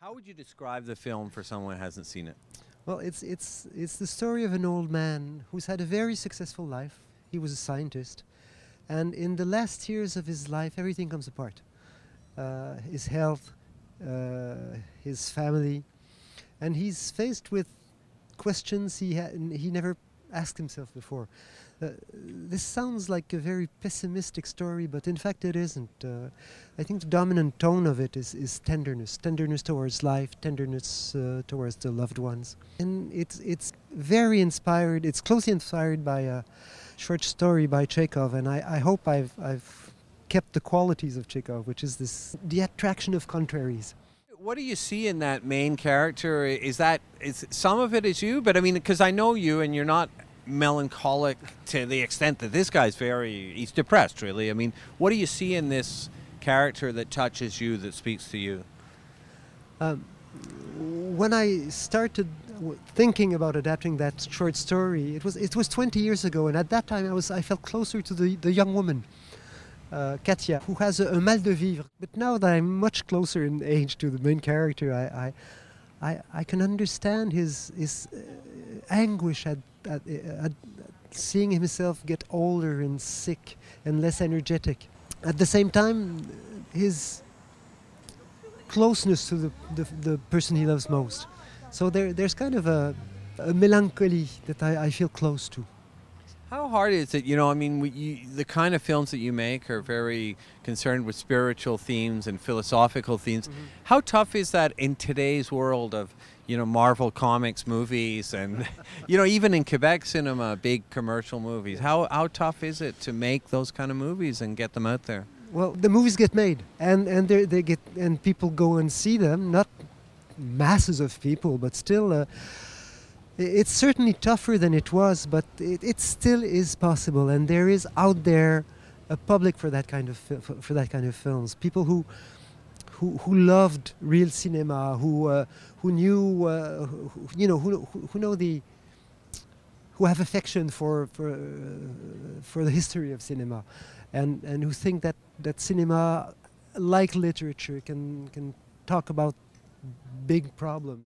How would you describe the film for someone who hasn't seen it? Well, it's the story of an old man who's had a very successful life. He was a scientist, and in the last years of his life, everything comes apart. His health, his family, and he's faced with questions he never asked himself before. This sounds like a very pessimistic story, but in fact it isn't. I think the dominant tone of it is tenderness. Tenderness towards life, tenderness towards the loved ones. And it's very inspired, it's closely inspired by a short story by Chekhov, and I hope I've kept the qualities of Chekhov, which is the attraction of contraries. What do you see in that main character? Is some of it is you? But I mean, because I know you and you're not melancholic to the extent that this guy's he's depressed, really. I mean, what do you see in this character that touches you, that speaks to you? When I started thinking about adapting that short story, it was 20 years ago, and at that time I felt closer to the young woman, Katia, who has a mal de vivre. But now that I'm much closer in age to the main character, I can understand his anguish at seeing himself get older and sick and less energetic. At the same time, his closeness to the person he loves most. So there's kind of a melancholy that I feel close to. How hard is it? I mean, the kind of films that you make are very concerned with spiritual themes and philosophical themes. Mm-hmm. How tough is that in today's world of, Marvel Comics movies and, even in Quebec cinema, big commercial movies? How tough is it to make those kind of movies and get them out there? Well, the movies get made, and people go and see them. Not masses of people, but still. It's certainly tougher than it was, but it still is possible, and there is out there a public for that kind of films. People who loved real cinema, who knew, who have affection for the history of cinema, and who think that cinema, like literature, can talk about big problems.